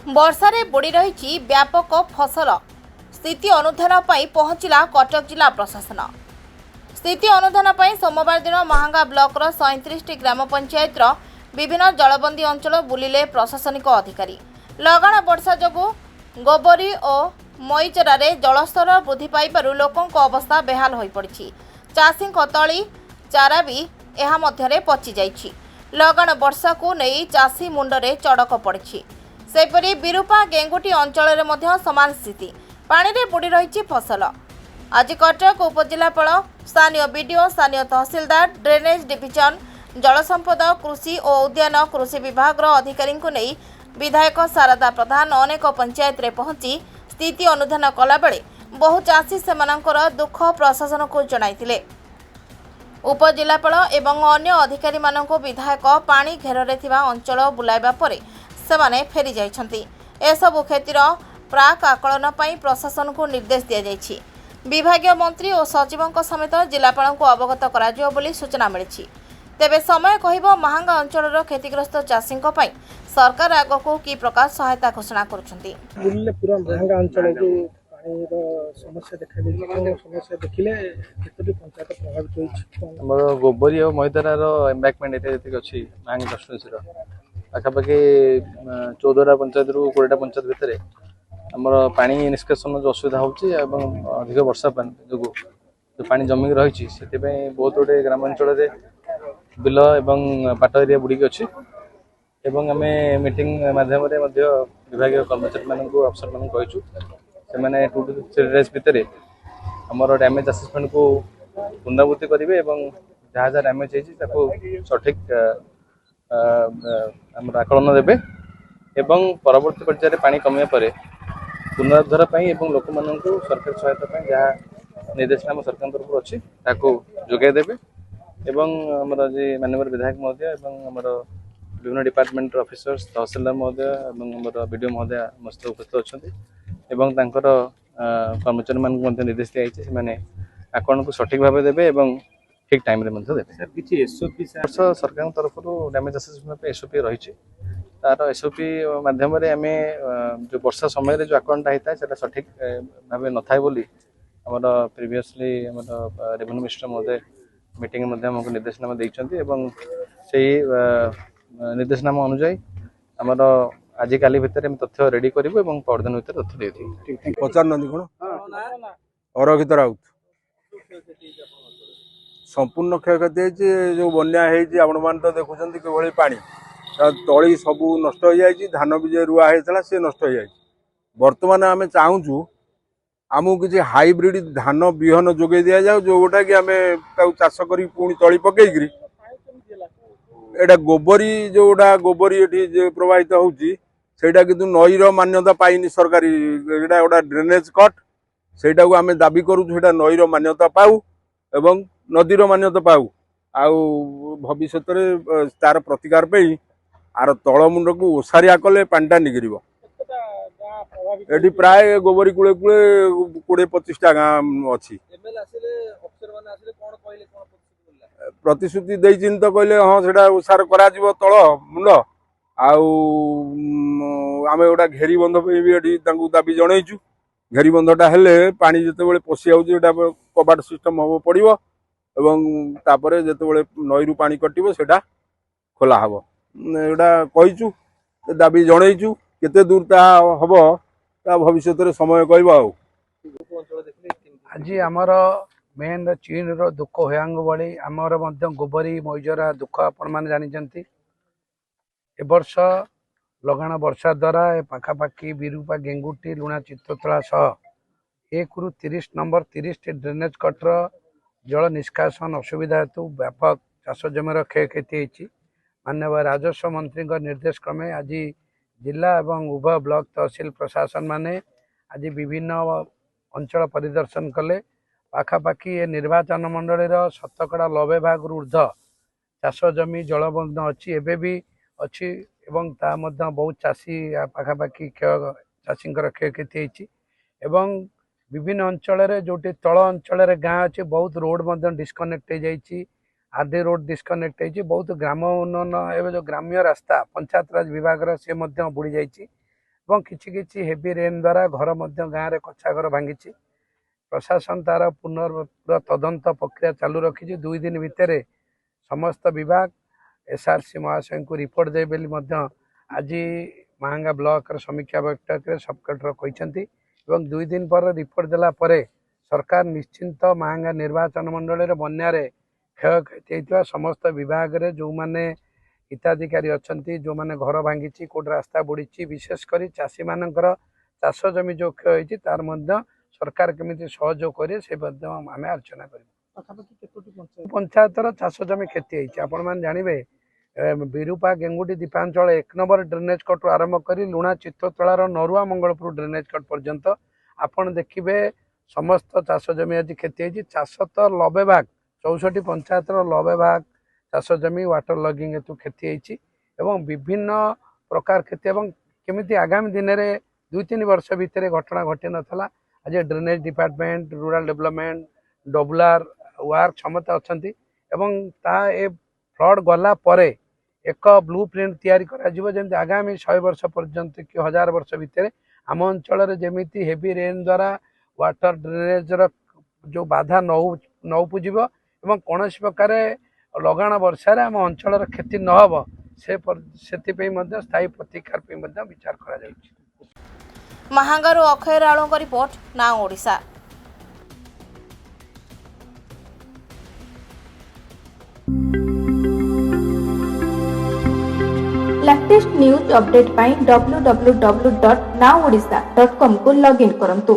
ବର୍ଷାରେ ବୁଡ଼ି ରହିଛି ବ୍ୟାପକ ଫସଲ। ସ୍ଥିତି ଅନୁଧ୍ୟାନ ପାଇଁ ପହଞ୍ଚିଲା କଟକ ଜିଲ୍ଲା ପ୍ରଶାସନ। ସ୍ଥିତି ଅନୁଧ୍ୟାନ ପାଇଁ ସୋମବାର ଦିନ ମାହାଙ୍ଗା ବ୍ଲକର 37ଟି ଗ୍ରାମ ପଞ୍ଚାୟତର ବିଭିନ୍ନ ଜଳବନ୍ଦୀ ଅଞ୍ଚଳ ବୁଲିଲେ ପ୍ରଶାସନିକ ଅଧିକାରୀ। ଲଗାଣ ବର୍ଷା ଯୋଗୁଁ ଗୋବରୀ ଓ ମଇଚରାରେ ଜଳସ୍ତର ବୃଦ୍ଧି ପାଇବାରୁ ଲୋକଙ୍କ ଅବସ୍ଥା ବେହାଲ ହୋଇପଡ଼ିଛି। ଚାଷୀଙ୍କ ତଳି ଚାରା ବି ଏହା ମଧ୍ୟରେ ପଚିଯାଇଛି। ଲଗାଣ ବର୍ଷାକୁ ନେଇ ଚାଷୀ ମୁଣ୍ଡରେ ଚଡ଼କ ପଡ଼ିଛି। ସେହିପରି ବିରୁପା ଗେଙ୍ଗୁଟି ଅଞ୍ଚଳରେ ମଧ୍ୟ ସମାନ ସ୍ଥିତି। ପାଣିରେ ବୁଡ଼ି ରହିଛି ଫସଲ। ଆଜି କଟକ ଉପଜିଲ୍ଲାପାଳ, ସ୍ଥାନୀୟ ବିଡିଓ, ସ୍ଥାନୀୟ ତହସିଲଦାର, ଡ୍ରେନେଜ ଡିଭିଜନ, ଜଳସମ୍ପଦ, କୃଷି ଓ ଉଦ୍ୟାନ କୃଷି ବିଭାଗର ଅଧିକାରୀଙ୍କୁ ନେଇ ବିଧାୟକ ଶାରଦା ପ୍ରଧାନ ଅନେକ ପଞ୍ଚାୟତରେ ପହଞ୍ଚି ସ୍ଥିତି ଅନୁଧ୍ୟାନ କଲାବେଳେ ବହୁ ଚାଷୀ ସେମାନଙ୍କର ଦୁଃଖ ପ୍ରଶାସନକୁ ଜଣାଇଥିଲେ। ଉପଜିଲ୍ଲାପାଳ ଏବଂ ଅନ୍ୟ ଅଧିକାରୀମାନଙ୍କୁ ବିଧାୟକ ପାଣି ଘେରରେ ଥିବା ଅଞ୍ଚଳ ବୁଲାଇବା ପରେ ସେମାନେ ଫେରି ଯାଇଛନ୍ତି। ଏସବୁ କ୍ଷତିର ପ୍ରାକ୍ ଆକଳନ ପାଇଁ ପ୍ରଶାସନକୁ ନିର୍ଦ୍ଦେଶ ଦିଆଯାଇଛି। ବିଭାଗୀୟ ମନ୍ତ୍ରୀ ଓ ସଚିବଙ୍କ ସମେତ ଜିଲ୍ଲାପାଳଙ୍କୁ ଅବଗତ କରାଯିବ ବୋଲି ସୂଚନା ମିଳିଛି। ତେବେ ସମୟ କହିବ ମାହାଙ୍ଗା ଅଞ୍ଚଳର କ୍ଷତିଗ୍ରସ୍ତ ଚାଷୀଙ୍କ ପାଇଁ ସରକାର ଆଗକୁ କି ପ୍ରକାର ସହାୟତା ଘୋଷଣା କରୁଛନ୍ତି। ପୁରା ମାହାଙ୍ଗା ଅଞ୍ଚଳ ଯେଉଁ ପାଣିର ସମସ୍ୟା ଦେଖାଯାଇଛି, ସମସ୍ୟା ଦେଖିଲେ କେତୋଟି ପଞ୍ଚାୟତ ପ୍ରଭାବିତ ହୋଇଛି? ଆମର ଗୋବରୀ ଆଉ ମଇଦାନାର ଏମ୍ବାକ୍ମେଣ୍ଟ ଏରିଆ ଯେତିକି ଅଛି ମାହାଙ୍ଗା କନଷ୍ଟିଟ୍ୟୁଏନ୍ସିର ପାଖାପାଖି 14ଟା ପଞ୍ଚାୟତରୁ 20ଟା ପଞ୍ଚାୟତ ଭିତରେ ଆମର ପାଣି ନିଷ୍କାସନ ଯେଉଁ ଅସୁବିଧା ହେଉଛି ଏବଂ ଅଧିକ ବର୍ଷା ଯୋଗୁଁ ଯେଉଁ ପାଣି ଜମିକି ରହିଛି ସେଥିପାଇଁ ବହୁତ ଗୁଡ଼ିଏ ଗ୍ରାମାଞ୍ଚଳରେ ବିଲ ଏବଂ ପାଟ ଏରିଆ ବୁଡ଼ିକି ଅଛି। ଏବଂ ଆମେ ମିଟିଂ ମାଧ୍ୟମରେ ମଧ୍ୟ ବିଭାଗୀୟ କର୍ମଚାରୀମାନଙ୍କୁ ଅଫିସରମାନଙ୍କୁ କହିଛୁ ସେମାନେ 2 to 3 days ଭିତରେ ଆମର ଡ୍ୟାମେଜ୍ ଆସେସମେଣ୍ଟକୁ ପୁନରାବୃତ୍ତି କରିବେ ଏବଂ ଯାହା ଯାହା ଡ୍ୟାମେଜ୍ ହେଇଛି ତାକୁ ସଠିକ୍ ଆମର ଆକଳନ ଦେବେ ଏବଂ ପରବର୍ତ୍ତୀ ପର୍ଯ୍ୟାୟରେ ପାଣି କମିବା ପରେ ପୁନରୁଦ୍ଧାର ପାଇଁ ଏବଂ ଲୋକମାନଙ୍କୁ ସରକାରୀ ସହାୟତା ପାଇଁ ଯାହା ନିର୍ଦ୍ଦେଶନାମା ସରକାରଙ୍କ ତରଫରୁ ଅଛି ତାକୁ ଯୋଗାଇ ଦେବେ। ଏବଂ ଆମର ଯେ ମାନ୍ୟବର ବିଧାୟକ ମହୋଦୟ ଏବଂ ଆମର ବିଭିନ୍ନ ଡିପାର୍ଟମେଣ୍ଟର ଅଫିସର୍ସ, ତହସିଲଦାର ମହୋଦୟ ଏବଂ ଆମର ବିଡିଓ ମହୋଦୟ ସମସ୍ତ ଉପସ୍ଥିତ ଅଛନ୍ତି ଏବଂ ତାଙ୍କର କର୍ମଚାରୀମାନଙ୍କୁ ମଧ୍ୟ ନିର୍ଦ୍ଦେଶ ଦିଆଯାଇଛି ସେମାନେ ଆକଳନକୁ ସଠିକ୍ ଭାବେ ଦେବେ ଏବଂ ଠିକ୍ ଟାଇମ୍ରେ ମଧ୍ୟ ଦେବେ। କିଛି ଏସ୍ଓପି ସରକାରଙ୍କ ତରଫରୁ ଡ୍ୟାମେଜ୍ ଆସେସମେଣ୍ଟ ପାଇଁ ଏସ୍ଓପି ରହିଛି। ତାର ଏସ୍ଓପି ମାଧ୍ୟମରେ ଆମେ ଯେଉଁ ବର୍ଷା ସମୟରେ ଯେଉଁ ଆକଳନଟା ହେଇଥାଏ ସେଟା ସଠିକ୍ ଭାବେ ନଥାଏ ବୋଲି ଆମର ପ୍ରିଭିୟସଲି ଆମର ରେଭିନ୍ୟୁ ମିନିଷ୍ଟର ମହୋଦୟ ମିଟିଂ ମଧ୍ୟ ଆମକୁ ନିର୍ଦ୍ଦେଶନାମା ଦେଇଛନ୍ତି ଏବଂ ସେଇ ନିର୍ଦ୍ଦେଶନାମା ଅନୁଯାୟୀ ଆମର ଆଜିକାଲି ଭିତରେ ଆମେ ତଥ୍ୟ ରେଡି କରିବୁ ଏବଂ ପରଦିନ ଭିତରେ ତଥ୍ୟ ଦେଇଦେବୁ। ପଚାରୁନାହାନ୍ତି କ'ଣ? ଅରକ୍ଷିତ ରାଉତ। ସମ୍ପୂର୍ଣ୍ଣ କ୍ଷୟକ୍ଷତି ହେଇଛି। ଯେଉଁ ବନ୍ୟା ହେଇଛି ଆପଣମାନେ ତ ଦେଖୁଛନ୍ତି କିଭଳି ପାଣି, ତଳି ସବୁ ନଷ୍ଟ ହେଇଯାଇଛି। ଧାନ ବି ଯେ ରୁଆ ହେଇଥିଲା ସେ ନଷ୍ଟ ହେଇଯାଇଛି। ବର୍ତ୍ତମାନ ଆମେ ଚାହୁଁଛୁ ଆମକୁ କିଛି ହାଇବ୍ରିଡ୍ ଧାନ ବିହନ ଯୋଗାଇ ଦିଆଯାଉ, ଯେଉଁଟା କି ଆମେ ତାକୁ ଚାଷ କରି ପୁଣି ତଳି ପକେଇକିରି ଏଇଟା ଗୋବରୀ ଯେଉଁଟା ଗୋବରୀ ଏଠି ଯେ ପ୍ରବାହିତ ହେଉଛି ସେଇଟା କିନ୍ତୁ ନଈର ମାନ୍ୟତା ପାଇନି ସରକାରୀ। ଏଇଟା ଗୋଟେ ଡ୍ରେନେଜ୍ କଟ୍, ସେଇଟାକୁ ଆମେ ଦାବି କରୁଛୁ ସେଇଟା ନଈର ମାନ୍ୟତା ପାଉ ଏବଂ ନଦୀର ମାନ୍ୟତା ପାଉ। ଆଉ ଭବିଷ୍ୟତରେ ତାର ପ୍ରତିକାର ପାଇଁ ଆର ତଳମୁଣ୍ଡକୁ ଓସାରିଆ କଲେ ପାଣିଟା ନିଗିରିବ। ଏଠି ପ୍ରାୟ ଗୋବରୀ କୂଳେ କୂଳେ 20-25ଟା ଗାଁ ଅଛି। ପ୍ରତିଶ୍ରୁତି ଦେଇଛନ୍ତି ତ, କହିଲେ ହଁ ସେଟା ଓସାର କରାଯିବ ତଳ ମୁଣ୍ଡ। ଆଉ ଆମେ ଗୋଟେ ଘେରି ବନ୍ଧ ପାଇଁ ବି ଏଠି ତାଙ୍କୁ ଦାବି ଜଣେଇଛୁ। ଘେରି ବନ୍ଧଟା ହେଲେ ପାଣି ଯେତେବେଳେ ପଶି ଯାଉଛି ସେଟା କବାଟ ସିଷ୍ଟମ ହବ ପଡ଼ିବ ଏବଂ ତାପରେ ଯେତେବେଳେ ନଈରୁ ପାଣି କଟିବ ସେଟା ଖୋଲା ହବ। ଏଇଟା କହିଛୁ, ଦାବି ଜଣେଇଛୁ। କେତେ ଦୂର ତାହା ହବ ତା ଭବିଷ୍ୟତରେ ସମୟ କହିବ। ଆଉ ଆଜି ଆମର ମେନ୍ ଚୀନର ଦୁଃଖ ହୋୟାଙ୍ଗ ଭଳି ଆମର ମଧ୍ୟ ଗୋବରୀ ମଇଜରା ଦୁଃଖ ଆପଣମାନେ ଜାଣିଛନ୍ତି। ଏ ବର୍ଷ ଲଗାଣ ବର୍ଷା ଦ୍ୱାରା ପାଖାପାଖି ବିରୁପା ଗେଙ୍ଗୁଟି ଲୁଣା ଚିତ୍ରତଳା ସହ 1ରୁ 30 ନମ୍ବର 30ଟି ଡ୍ରେନେଜ୍ କଟ୍ର ଜଳ ନିଷ୍କାସନ ଅସୁବିଧା ହେତୁ ବ୍ୟାପକ ଚାଷ ଜମିର କ୍ଷୟକ୍ଷତି ହୋଇଛି। ମାନ୍ୟବର ରାଜସ୍ୱ ମନ୍ତ୍ରୀଙ୍କ ନିର୍ଦ୍ଦେଶ କ୍ରମେ ଆଜି ଜିଲ୍ଲା ଏବଂ ଉଭୟ ବ୍ଲକ ତହସିଲ ପ୍ରଶାସନ ମାନେ ଆଜି ବିଭିନ୍ନ ଅଞ୍ଚଳ ପରିଦର୍ଶନ କଲେ। ପାଖାପାଖି ଏ ନିର୍ବାଚନ ମଣ୍ଡଳୀର 90% ଉର୍ଦ୍ଧ୍ୱ ଚାଷ ଜମି ଜଳବନ୍ଧ ଅଛି, ଏବେ ବି ଅଛି ଏବଂ ତା ମଧ୍ୟ ବହୁତ ଚାଷୀ ପାଖାପାଖି ଚାଷୀଙ୍କର କ୍ଷୟକ୍ଷତି ହେଇଛି। ଏବଂ ବିଭିନ୍ନ ଅଞ୍ଚଳରେ ଯେଉଁଠି ତଳ ଅଞ୍ଚଳରେ ଗାଁ ଅଛି ବହୁତ ରୋଡ଼ ମଧ୍ୟ ଡିସ୍କନେକ୍ଟ ହେଇଯାଇଛି। ଆର୍ଡି ରୋଡ଼ ଡିସ୍କନେକ୍ଟ ହେଇଛି। ବହୁତ ଗ୍ରାମ ଉନ୍ନୟନ ଏବେ ଯେଉଁ ଗ୍ରାମ୍ୟ ରାସ୍ତା ପଞ୍ଚାୟତରାଜ ବିଭାଗର ସେ ମଧ୍ୟ ବୁଡ଼ି ଯାଇଛି। ଏବଂ କିଛି କିଛି ହେଭି ରେନ୍ ଦ୍ୱାରା ଘର ମଧ୍ୟ ଗାଁରେ କଚ୍ଚା ଘର ଭାଙ୍ଗିଛି। ପ୍ରଶାସନ ତାର ପୁନଃ ତଦନ୍ତ ପ୍ରକ୍ରିୟା ଚାଲୁ ରଖିଛି। 2 ଦିନ ଭିତରେ ସମସ୍ତ ବିଭାଗ SRC ମହାଶୟଙ୍କୁ ରିପୋର୍ଟ ଦେବେ ବୋଲି ମଧ୍ୟ ଆଜି ମାହାଙ୍ଗା ବ୍ଲକର ସମୀକ୍ଷା ବୈଠକରେ ସବ୍ କଲେକ୍ଟର କହିଛନ୍ତି। ଏବଂ 2 ଦିନ ପରେ ରିପୋର୍ଟ ଦେଲା ପରେ ସରକାର ନିଶ୍ଚିନ୍ତ ମାହାଙ୍ଗା ନିର୍ବାଚନ ମଣ୍ଡଳୀରେ ବନ୍ୟାରେ କ୍ଷୟକ୍ଷତି ହୋଇଥିବା ସମସ୍ତ ବିଭାଗରେ ଯେଉଁମାନେ ହିତାଧିକାରୀ ଅଛନ୍ତି, ଯେଉଁମାନେ ଘର ଭାଙ୍ଗିଛି, କେଉଁଠି ରାସ୍ତା ବୁଡ଼ିଛି, ବିଶେଷ କରି ଚାଷୀମାନଙ୍କର ଚାଷ ଜମି ଯେଉଁ କ୍ଷୟ ହୋଇଛି ତାର ମଧ୍ୟ ସରକାର କେମିତି ସହଯୋଗ କରିବେ ସେ ମଧ୍ୟ ଆମେ ଆଲୋଚନା କରିବୁ। ପାଖାପାଖି କେତୋଟି ପଞ୍ଚାୟତ ପଞ୍ଚାୟତର ଚାଷ ଜମି କ୍ଷତି ହୋଇଛି। ଆପଣମାନେ ଜାଣିବେ ବିରୁପା ଗେଙ୍ଗୁଟି ଦ୍ୱୀପାଞ୍ଚଳ 1 ନମ୍ବର ଡ୍ରେନେଜ୍ କଟ୍ରୁ ଆରମ୍ଭ କରି ଲୁଣା ଚିତ୍ତୋତଳାର ନରୁଆ ମଙ୍ଗଳପୁର ଡ୍ରେନେଜ୍ କଟ୍ ପର୍ଯ୍ୟନ୍ତ ଆପଣ ଦେଖିବେ ସମସ୍ତ ଚାଷ ଜମି ଆଜି କ୍ଷତି ହୋଇଛି। ଚାଷ ତ 90 ଭାଗ 64 ପଞ୍ଚାୟତର 90 ଭାଗ ଚାଷ ଜମି ୱାଟର ଲଗିଂ ହେତୁ କ୍ଷତି ହୋଇଛି ଏବଂ ବିଭିନ୍ନ ପ୍ରକାର କ୍ଷତି ଏବଂ କେମିତି ଆଗାମୀ ଦିନରେ 2-3 ବର୍ଷ ଭିତରେ ଘଟଣା ଘଟି ନଥିଲା। ଆଜି ଡ୍ରେନେଜ୍ ଡିପାର୍ଟମେଣ୍ଟ, ରୁରାଲ ଡେଭଲପମେଣ୍ଟ, ଡବୁଲାର ୱାର୍କ ସମସ୍ତେ ଅଛନ୍ତି ଏବଂ ତା ଏ ଫ୍ଲଡ୍ ଗଲା ପରେ ଏକ ବ୍ଲୁ ପ୍ରିଣ୍ଟ ତିଆରି କରାଯିବ ଯେମିତି ଆଗାମୀ 100 ବର୍ଷ ପର୍ଯ୍ୟନ୍ତ କି 1000 ବର୍ଷ ଭିତରେ ଆମ ଅଞ୍ଚଳରେ ଯେମିତି ହେଭି ରେନ୍ ଦ୍ୱାରା ୱାଟର ଡ୍ରେନେଜର ଯେଉଁ ବାଧା ନ ଉପୁଜିବ ଏବଂ କୌଣସି ପ୍ରକାର ଲଗାଣ ବର୍ଷାରେ ଆମ ଅଞ୍ଚଳର କ୍ଷତି ନ ହେବ ସେଥିପାଇଁ ମଧ୍ୟ ସ୍ଥାୟୀ ପ୍ରତିକାର ପାଇଁ ମଧ୍ୟ ବିଚାର କରାଯାଉଛି। ମାହାଙ୍ଗାରୁ ଅକ୍ଷୟ ରାଉଳଙ୍କ ରିପୋର୍ଟ, ନାଉ ଓଡ଼ିଶା। लेटेस्ट न्यूज अपडेट पाई www.nowodisha.com को लॉगिन करंतु।